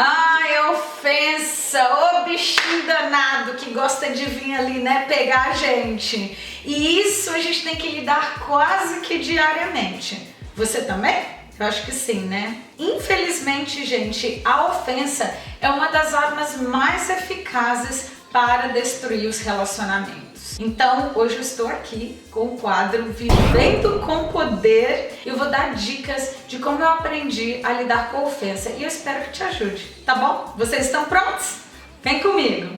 Ai, ofensa, ô bichinho danado que gosta de vir ali, né, pegar a gente. E isso a gente tem que lidar quase que diariamente. Você também? Eu acho que sim, né? Infelizmente, gente, a ofensa é uma das armas mais eficazes para destruir os relacionamentos. Então, hoje eu estou aqui com o quadro Vivendo com Poder e eu vou dar dicas de como eu aprendi a lidar com a ofensa e eu espero que te ajude, tá bom? Vocês estão prontos? Vem comigo!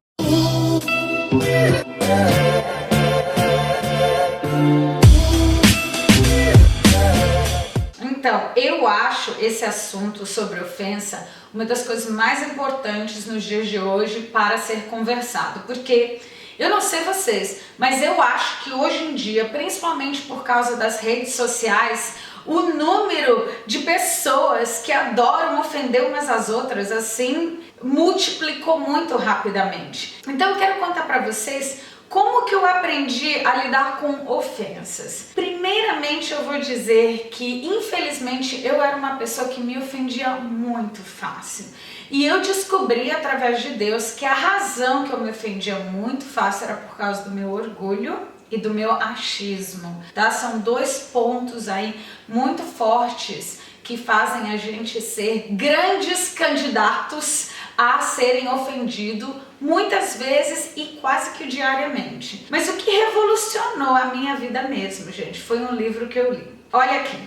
Então, eu acho esse assunto sobre ofensa uma das coisas mais importantes nos dias de hoje para ser conversado, porque eu não sei vocês, mas eu acho que hoje em dia, principalmente por causa das redes sociais, o número de pessoas que adoram ofender umas às outras, assim, multiplicou muito rapidamente. Então eu quero contar para vocês como que eu aprendi a lidar com ofensas. Primeiramente eu vou dizer que infelizmente eu era uma pessoa que me ofendia muito fácil. E eu descobri através de Deus que a razão que eu me ofendia muito fácil era por causa do meu orgulho e do meu achismo, tá? São dois pontos aí muito fortes que fazem a gente ser grandes candidatos a serem ofendidos muitas vezes e quase que diariamente. Mas o que revolucionou a minha vida mesmo, gente, foi um livro que eu li. Olha aqui,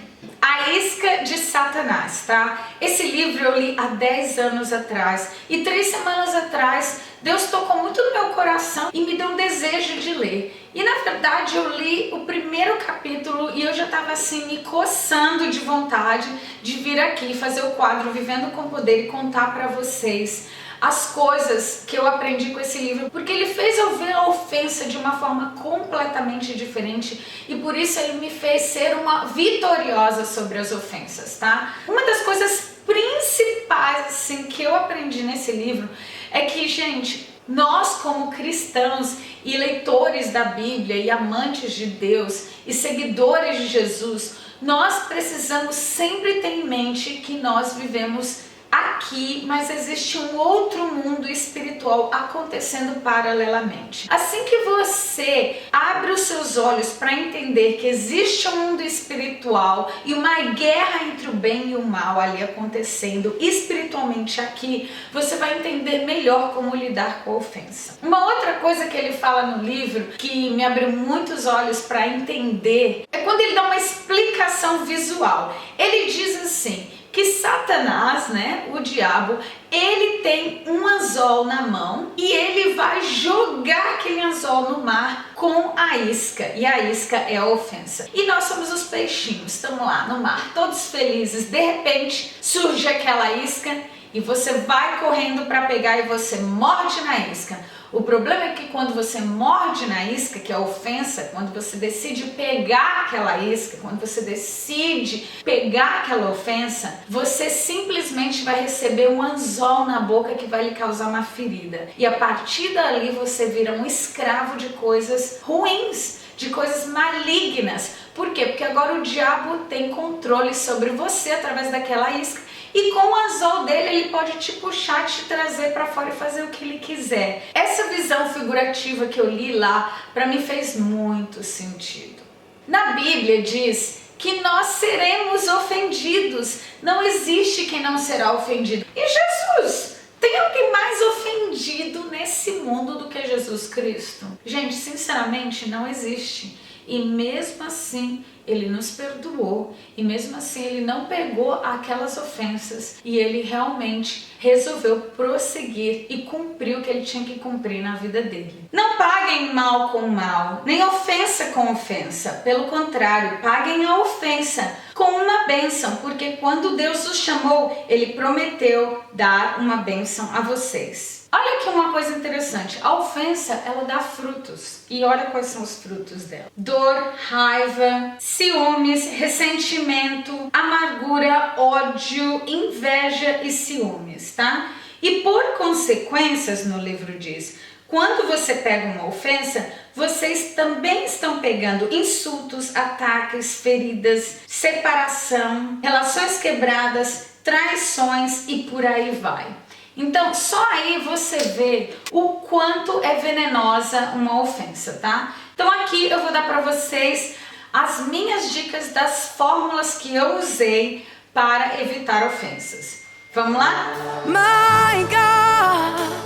A Isca de Satanás, tá? Esse livro eu li há 10 anos atrás e 3 semanas atrás Deus tocou muito no meu coração e me deu um desejo de ler. E na verdade eu li o primeiro capítulo e eu já estava assim me coçando de vontade de vir aqui fazer o quadro Vivendo com Poder e contar para vocês as coisas que eu aprendi com esse livro, porque ele fez eu ver a ofensa de uma forma completamente diferente e por isso ele me fez ser uma vitoriosa sobre as ofensas, tá? Uma das coisas principais assim que eu aprendi nesse livro é que, gente, nós como cristãos e leitores da Bíblia e amantes de Deus e seguidores de Jesus, nós precisamos sempre ter em mente que nós vivemos aqui, mas existe um outro mundo espiritual acontecendo paralelamente. Assim que você abre os seus olhos para entender que existe um mundo espiritual e uma guerra entre o bem e o mal ali acontecendo espiritualmente aqui, você vai entender melhor como lidar com a ofensa. Uma outra coisa que ele fala no livro que me abriu muitos olhos para entender é quando ele dá uma explicação visual. Ele diz assim: que Satanás, né, o diabo, ele tem um anzol na mão e ele vai jogar aquele anzol no mar com a isca. E a isca é a ofensa. E nós somos os peixinhos, estamos lá no mar, todos felizes. De repente, surge aquela isca e você vai correndo para pegar e você morde na isca. O problema é que quando você morde na isca, que é a ofensa, quando você decide pegar aquela isca, quando você decide pegar aquela ofensa, você simplesmente vai receber um anzol na boca que vai lhe causar uma ferida. E a partir dali você vira um escravo de coisas ruins, de coisas malignas. Por quê? Porque agora o diabo tem controle sobre você através daquela isca. E com o anzol dele, ele pode te puxar, te trazer para fora e fazer o que ele quiser. Essa visão figurativa que eu li lá, para mim fez muito sentido. Na Bíblia diz que nós seremos ofendidos. Não existe quem não será ofendido. E Jesus? Tem alguém mais ofendido nesse mundo do que Jesus Cristo? Gente, sinceramente, não existe. E mesmo assim, ele nos perdoou e mesmo assim ele não pegou aquelas ofensas e ele realmente resolveu prosseguir e cumprir o que ele tinha que cumprir na vida dele. Não paguem mal com mal, nem ofensa com ofensa. Pelo contrário, paguem a ofensa com uma bênção, porque quando Deus os chamou, ele prometeu dar uma bênção a vocês. Olha aqui uma coisa interessante, a ofensa ela dá frutos e olha quais são os frutos dela: dor, raiva, ciúmes, ressentimento, amargura, ódio, inveja e ciúmes, tá? E por consequências, no livro diz, quando você pega uma ofensa, vocês também estão pegando insultos, ataques, feridas, separação, relações quebradas, traições e por aí vai. Então, só aí você vê o quanto é venenosa uma ofensa, tá? Então aqui eu vou dar para vocês as minhas dicas das fórmulas que eu usei para evitar ofensas. Vamos lá? My God.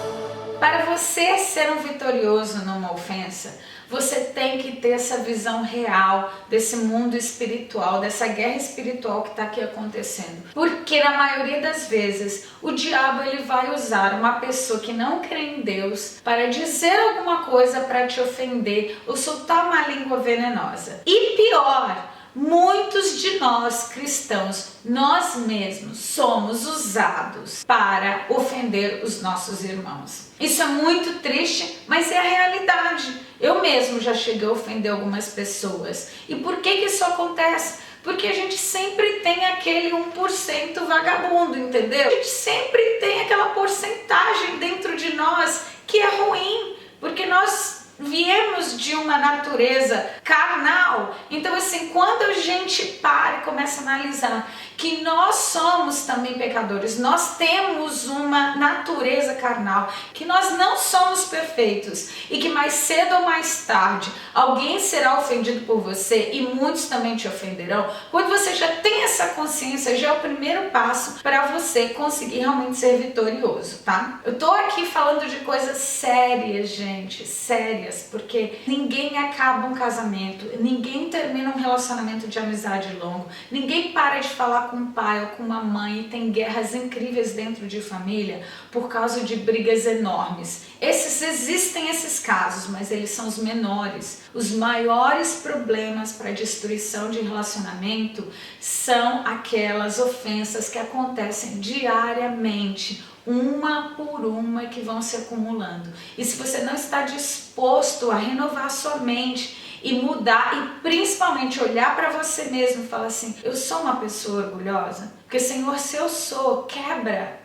Para você ser um vitorioso numa ofensa, você tem que ter essa visão real desse mundo espiritual, dessa guerra espiritual que está aqui acontecendo. Porque na maioria das vezes, o diabo ele vai usar uma pessoa que não crê em Deus para dizer alguma coisa para te ofender ou soltar uma língua venenosa. E pior, muitos de nós cristãos, nós mesmos somos usados para ofender os nossos irmãos. Isso é muito triste, mas é a realidade. Eu mesmo já cheguei a ofender algumas pessoas. E por que isso acontece? Porque a gente sempre tem aquele 1% vagabundo, entendeu? A gente sempre tem aquela porcentagem dentro de nós que é ruim, porque nós viemos de uma natureza carnal. Então assim, quando a gente para e começa a analisar que nós somos também pecadores, nós temos uma natureza carnal, que nós não somos perfeitos e que mais cedo ou mais tarde alguém será ofendido por você e muitos também te ofenderão. Quando você já tem essa consciência, já é o primeiro passo para você conseguir realmente ser vitorioso, tá? Eu tô aqui falando de coisas sérias, gente, sérias, porque ninguém acaba um casamento, ninguém termina um relacionamento de amizade longo, ninguém para de falar com um pai ou com uma mãe e tem guerras incríveis dentro de família por causa de brigas enormes. Existem esses casos, mas eles são os menores. Os maiores problemas para destruição de relacionamento são aquelas ofensas que acontecem diariamente, uma por uma, que vão se acumulando. E se você não está disposto a renovar a sua mente e mudar, e principalmente olhar para você mesmo e falar assim, eu sou uma pessoa orgulhosa? Porque Senhor, se eu sou, quebra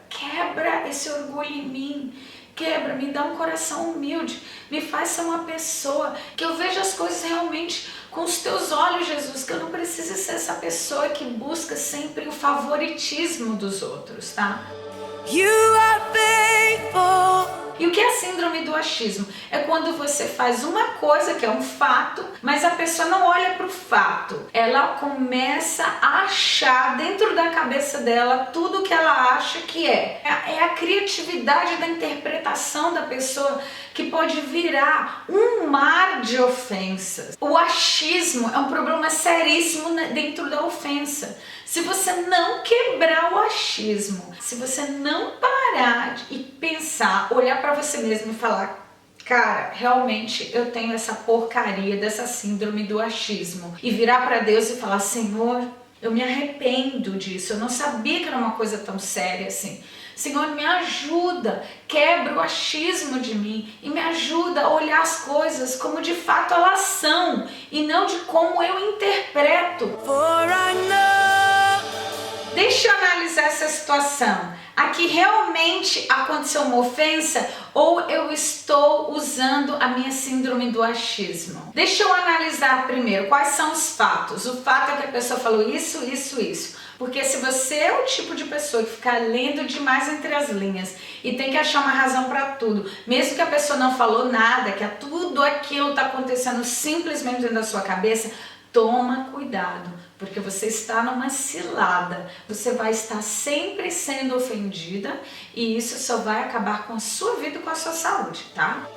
esse orgulho em mim. Quebra, me dá um coração humilde, me faz ser uma pessoa que eu veja as coisas realmente com os teus olhos, Jesus, que eu não preciso ser essa pessoa que busca sempre o favoritismo dos outros, tá? You are faithful. E o que é a síndrome do achismo? É quando você faz uma coisa que é um fato, mas a pessoa não olha para o fato. Ela começa a achar dentro da cabeça dela tudo que ela acha que é. É a criatividade da interpretação da pessoa que pode virar um mar de ofensas. O achismo é um problema seríssimo dentro da ofensa. Se você não quebrar o achismo, se você não parar e pensar, olhar para você mesmo e falar, cara, realmente eu tenho essa porcaria dessa síndrome do achismo, e virar para Deus e falar, Senhor, eu me arrependo disso, eu não sabia que era uma coisa tão séria assim. Senhor, me ajuda, quebra o achismo de mim e me ajuda a olhar as coisas como de fato elas são e não de como eu interpreto. Deixa eu analisar essa situação. Aqui realmente aconteceu uma ofensa ou eu estou usando a minha síndrome do achismo? Deixa eu analisar primeiro quais são os fatos. O fato é que a pessoa falou isso, isso, isso. Porque se você é o tipo de pessoa que fica lendo demais entre as linhas e tem que achar uma razão para tudo, mesmo que a pessoa não falou nada, que tudo aquilo está acontecendo simplesmente dentro da sua cabeça, toma cuidado, porque você está numa cilada. Você vai estar sempre sendo ofendida e isso só vai acabar com a sua vida e com a sua saúde, tá?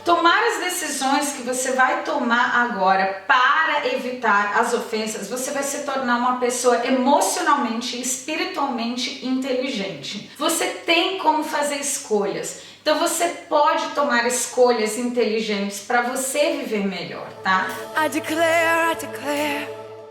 Tomar as decisões que você vai tomar agora para evitar as ofensas, você vai se tornar uma pessoa emocionalmente e espiritualmente inteligente. Você tem como fazer escolhas. Então você pode tomar escolhas inteligentes para você viver melhor, tá? I declare.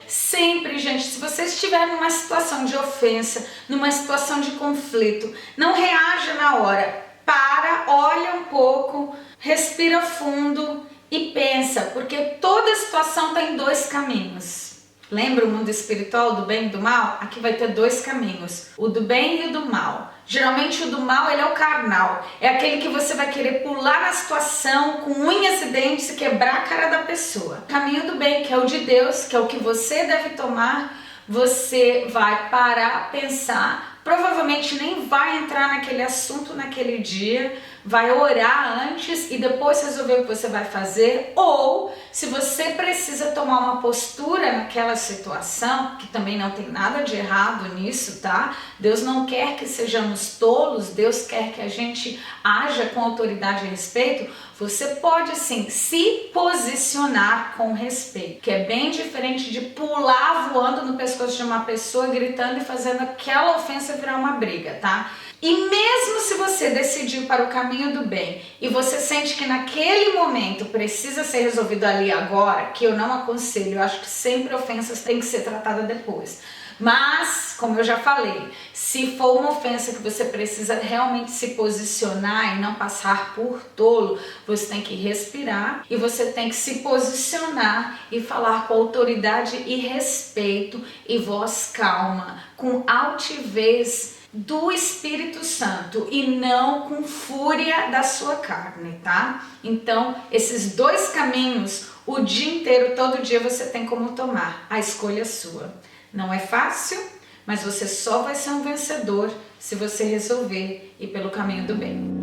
Sempre, gente, se você estiver numa situação de ofensa, numa situação de conflito, não reaja na hora. Para, olha um pouco, respira fundo e pensa, porque toda situação tem dois caminhos. Lembra o mundo espiritual do bem e do mal? Aqui vai ter dois caminhos, o do bem e o do mal. Geralmente o do mal ele é o carnal, é aquele que você vai querer pular na situação com unhas e dentes e quebrar a cara da pessoa. O caminho do bem, que é o de Deus, que é o que você deve tomar, você vai parar, pensar, provavelmente nem vai entrar naquele assunto naquele dia, vai orar antes e depois resolver o que você vai fazer, ou se você precisa tomar uma postura naquela situação, que também não tem nada de errado nisso, tá? Deus não quer que sejamos tolos, Deus quer que a gente haja com autoridade e respeito. Você pode sim se posicionar com respeito, que é bem diferente de pular voando no pescoço de uma pessoa, gritando e fazendo aquela ofensa virar uma briga, tá? E mesmo se você decidir para o caminho do bem e você sente que naquele momento precisa ser resolvido ali agora, que eu não aconselho, eu acho que sempre ofensas têm que ser tratadas depois. Mas, como eu já falei, se for uma ofensa que você precisa realmente se posicionar e não passar por tolo, você tem que respirar e você tem que se posicionar e falar com autoridade e respeito e voz calma, com altivez do Espírito Santo e não com fúria da sua carne, tá? Então, esses dois caminhos, o dia inteiro, todo dia você tem como tomar, a escolha é sua. Não é fácil, mas você só vai ser um vencedor se você resolver ir pelo caminho do bem.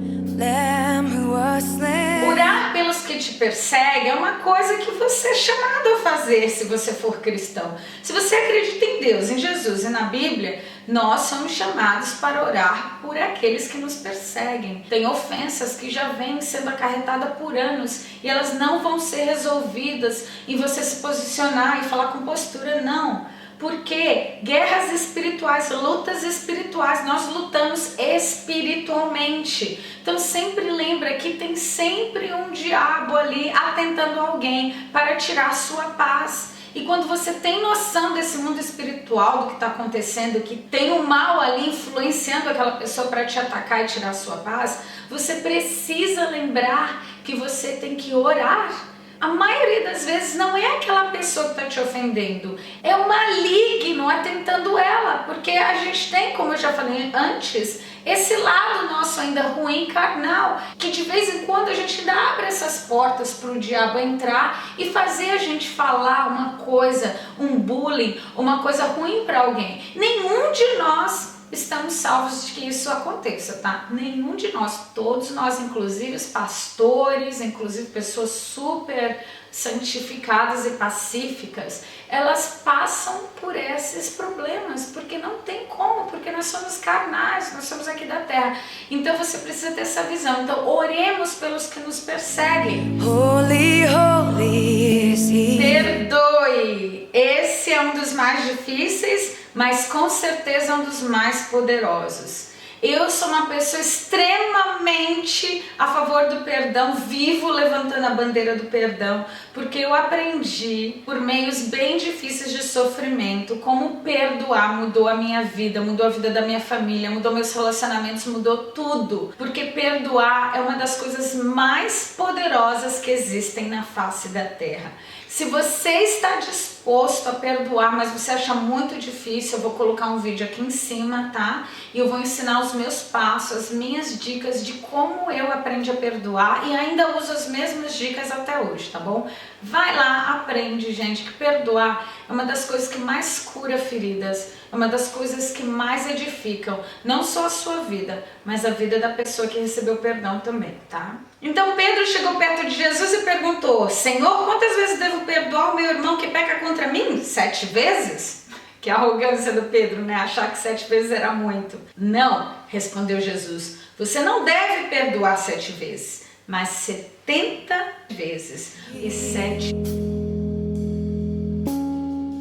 Orar pelos que te perseguem é uma coisa que você é chamado a fazer se você for cristão. Se você acredita em Deus, em Jesus e na Bíblia, nós somos chamados para orar por aqueles que nos perseguem. Tem ofensas que já vêm sendo acarretadas por anos e elas não vão ser resolvidas em você se posicionar e falar com postura, não. Porque guerras espirituais, lutas espirituais, nós lutamos espiritualmente. Então sempre lembra que tem sempre um diabo ali atentando alguém para tirar a sua paz. E quando você tem noção desse mundo espiritual, do que está acontecendo, que tem o mal ali influenciando aquela pessoa para te atacar e tirar a sua paz, você precisa lembrar que você tem que orar. A maioria das vezes não é aquela pessoa que está te ofendendo, é o maligno atentando ela, porque a gente tem, como eu já falei antes, esse lado nosso ainda ruim, carnal, que de vez em quando a gente ainda abre essas portas para o diabo entrar e fazer a gente falar uma coisa, um bullying, uma coisa ruim para alguém. Nenhum de nós estamos salvos de que isso aconteça, tá? Nenhum de nós, todos nós, inclusive os pastores, inclusive pessoas super santificadas e pacíficas, elas passam por esses problemas, porque não tem como, porque nós somos carnais, nós somos aqui da terra. Então você precisa ter essa visão. Então oremos pelos que nos perseguem. Holy, holy is he. Perdoe. Esse é um dos mais difíceis, mas com certeza é um dos mais poderosos. Eu sou uma pessoa extremamente a favor do perdão, vivo levantando a bandeira do perdão, porque eu aprendi por meios bem difíceis de sofrimento como perdoar mudou a minha vida, mudou a vida da minha família, mudou meus relacionamentos, mudou tudo. Porque perdoar é uma das coisas mais poderosas que existem na face da terra. Se você está disposto a perdoar, mas você acha muito difícil, eu vou colocar um vídeo aqui em cima, tá? E eu vou ensinar os meus passos, as minhas dicas de como eu aprendi a perdoar e ainda uso as mesmas dicas até hoje, tá bom? Vai lá, aprende, gente, que perdoar é uma das coisas que mais cura feridas, é uma das coisas que mais edificam, não só a sua vida, mas a vida da pessoa que recebeu perdão também, tá? Então Pedro chegou perto de Jesus e perguntou: Senhor, quantas vezes devo perdoar o meu irmão que peca contra mim? 7 vezes? Que arrogância do Pedro, né? Achar que 7 vezes era muito. Não, respondeu Jesus, você não deve perdoar 7 vezes, mas 70 vezes e 7.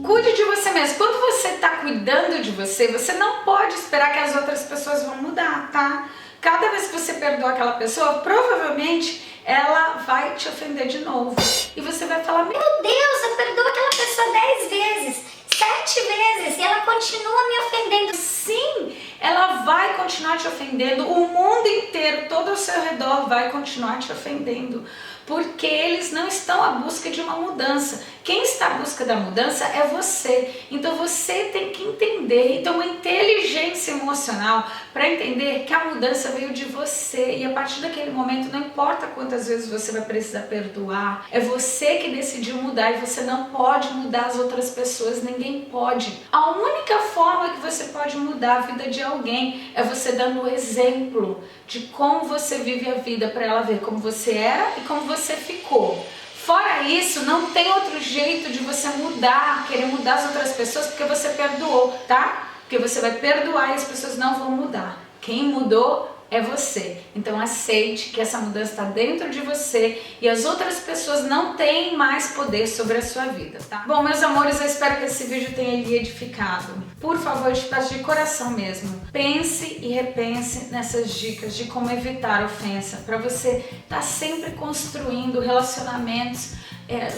Cuide de você mesmo. Quando você está cuidando de você, você não pode esperar que as outras pessoas vão mudar, tá? Cada vez que você perdoa aquela pessoa, provavelmente ela vai te ofender de novo. E você vai falar: meu Deus, eu perdoo aquela pessoa 10 vezes, 7 vezes, e ela continua me ofendendo. Sim, ela vai continuar te ofendendo. O mundo inteiro, todo ao seu redor vai continuar te ofendendo. porque eles não estão à busca de uma mudança. Quem está à busca da mudança é você. Então você tem que entender e ter uma inteligência emocional para entender que a mudança veio de você. E a partir daquele momento, não importa quantas vezes você vai precisar perdoar, é você que decidiu mudar e você não pode mudar as outras pessoas, ninguém pode. A única forma que você pode mudar a vida de alguém é você dando o exemplo de como você vive a vida para ela ver como você era e como você ficou. Fora isso, não tem outro jeito de você mudar, querer mudar as outras pessoas porque você perdoou, tá? Porque você vai perdoar e as pessoas não vão mudar. Quem mudou é você. Então aceite que essa mudança está dentro de você e as outras pessoas não têm mais poder sobre a sua vida, tá? Bom, meus amores, eu espero que esse vídeo tenha lhe edificado. Por favor, eu te peço de coração mesmo, pense e repense nessas dicas de como evitar ofensa, para você estar sempre construindo relacionamentos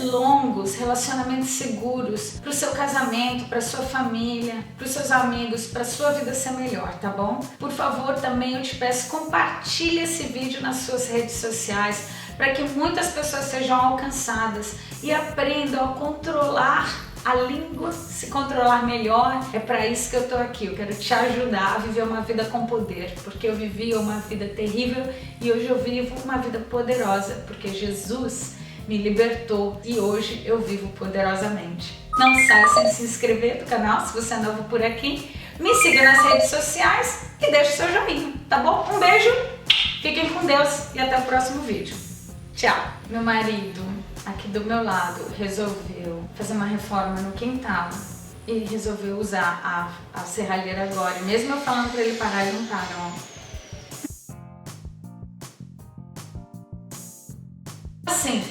longos, relacionamentos seguros, para o seu casamento, para sua família, para os seus amigos, para a sua vida ser melhor, tá bom? Por favor, também eu te peço, compartilhe esse vídeo nas suas redes sociais, para que muitas pessoas sejam alcançadas e aprendam a controlar a língua, se controlar melhor. É para isso que eu tô aqui, eu quero te ajudar a viver uma vida com poder, porque eu vivi uma vida terrível e hoje eu vivo uma vida poderosa, porque Jesus me libertou e hoje eu vivo poderosamente. Não saia sem se inscrever no canal se você é novo por aqui, me siga nas redes sociais e deixe seu joinha, tá bom? Um beijo, fiquem com Deus e até o próximo vídeo. Tchau! Meu marido, aqui do meu lado, resolveu fazer uma reforma no quintal e resolveu usar a serralheira agora. E mesmo eu falando pra ele parar, ele não para, ó. Assim,